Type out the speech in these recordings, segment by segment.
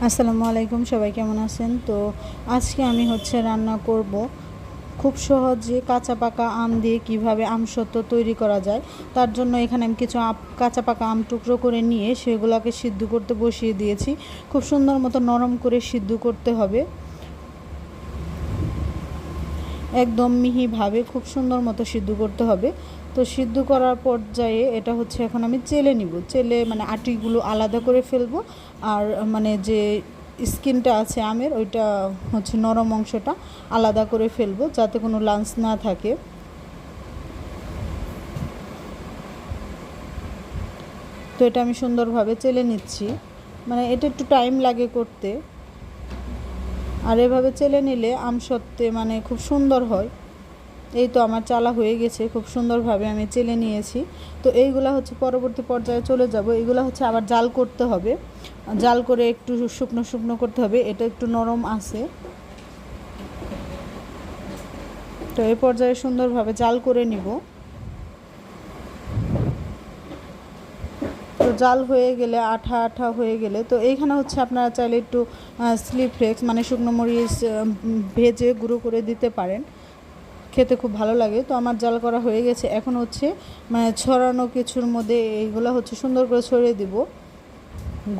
আসসালামু আলাইকুম, সবাই কেমন আছেন? তো আজকে আমি রান্না করব খুব সহজে কাঁচা পাকা আম দিয়ে কিভাবে আমসত্ত্ব তৈরি করা যায়। তার জন্য এখানে আমি কিছু কাঁচা পাকা আম টুকরো করে নিয়ে সেগুলোকে সিদ্ধ করতে বসিয়ে দিয়েছি। খুব সুন্দর মতো নরম করে সিদ্ধ করতে হবে, একদম মিহিভাবে খুব সুন্দর মতো সিদ্ধ করতে হবে। তো সিদ্ধ করার পর্যায়ে এটা এখন আমি চেলে নিব, চেলে মানে আটিগুলো আলাদা করে ফেলবো। আর মানে যে স্কিনটা আছে আমের, ওইটা নরম অংশটা আলাদা করে ফেলবো, যাতে কোনো লাঞ্চ না থাকে। তো এটা আমি সুন্দরভাবে চেলে নিচ্ছি, মানে এটা একটু টাইম লাগে করতে। আর এভাবে চেলে নিলে আমসত্ত্বে মানে খুব সুন্দর হয়। এই তো আমার চালা হয়ে গেছে, খুব সুন্দরভাবে আমি চেলে নিয়েছি। তো এইগুলা পরবর্তী পর্যায়ে চলে যাব। এইগুলা আবার জাল করতে হবে, জাল করে একটু শুকনো শুকনো করতে হবে। এটা একটু নরম আছে, তো এই পর্যায়ে সুন্দরভাবে জাল করে নিব। তো জাল হয়ে গেলে আঠা আঠা হয়ে গেলে, তো এইখানে আপনারা চাইলে একটু স্লিপ ফ্লেক্স মানে শুকনো মরিচ ভেজে গুঁড়ো করে দিতে পারেন, খেতে খুব ভালো লাগে। তো আমার জাল করা হয়ে গেছে। এখন মানে ছড়ানো কিছুর মধ্যে এইগুলো সুন্দর করে ছড়িয়ে দিব।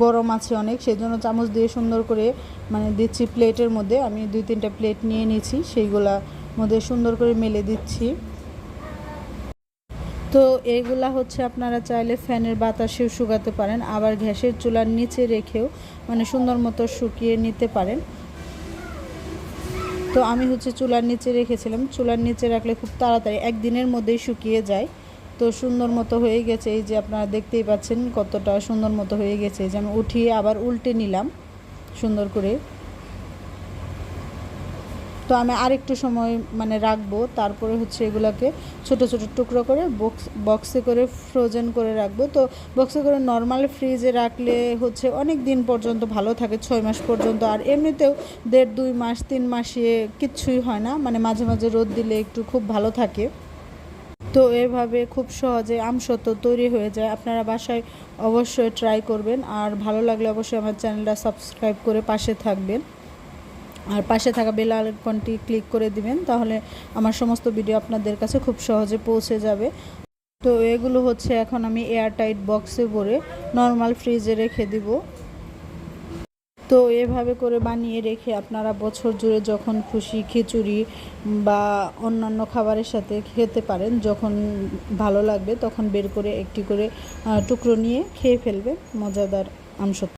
গরম আছে অনেক, সেই জন্য চামচ দিয়ে সুন্দর করে মানে দিচ্ছি প্লেটের মধ্যে। আমি 2-3টা প্লেট নিয়ে নিয়েছি, সেইগুলা মধ্যে সুন্দর করে মেলে দিচ্ছি। তো এইগুলা আপনারা চাইলে ফ্যানের বাতাসেও শুকাতে পারেন, আবার গ্যাসের চুলার নিচে রেখেও মানে সুন্দর মতো শুকিয়ে নিতে পারেন। তো আমি চুলার নিচে রেখেছিলাম, চুলার নিচে রাখলে খুব তাড়াতাড়ি একদিনের মধ্যেই শুকিয়ে যায়। তো সুন্দর মতো হয়ে গেছে, এই যে আপনারা দেখতেই পাচ্ছেন কতটা সুন্দর মতো হয়ে গেছে। এই যে আমি উঠিয়ে আবার উল্টে নিলাম সুন্দর করে। তো আমি আরেকটু সময় মানে রাখবো, তারপরে এগুলোকে ছোট ছোট টুকরো করে বক্সে করে ফ্রোজেন করে রাখবো। তো বক্সে করে নর্মাল ফ্রিজে রাখলে অনেক দিন পর্যন্ত ভালো থাকে, 6 মাস পর্যন্ত। আর এমনিতেও 1.5-2 মাস 3 মাসে কিচ্ছুই হয় না, মানে মাঝে মাঝে রোদ দিলে একটু খুব ভালো থাকে। তো এভাবে খুব সহজে আমসত্ত্ব তৈরি হয়ে যায়। আপনারা বাসায় অবশ্যই ট্রাই করবেন, আর ভালো লাগলে অবশ্যই আমার চ্যানেলটা সাবস্ক্রাইব করে পাশে থাকবেন, আর পাশে থাকা বেল আইকনটি ক্লিক করে দিবেন, তাহলে আমার সমস্ত ভিডিও আপনাদের কাছে খুব সহজে পৌঁছে যাবে। তো এগুলো এখন আমি এয়ারটাইট বক্সে ভরে নর্মাল ফ্রিজে রেখে দিব। তো এভাবে করে বানিয়ে রেখে আপনারা বছর জুড়ে যখন খুশি খিচুড়ি বা অন্যান্য খাবারের সাথে খেতে পারেন। যখন ভালো লাগবে তখন বের করে একটি করে টুকরো নিয়ে খেয়ে ফেলবেন। মজাদার আমসত্ত্ব।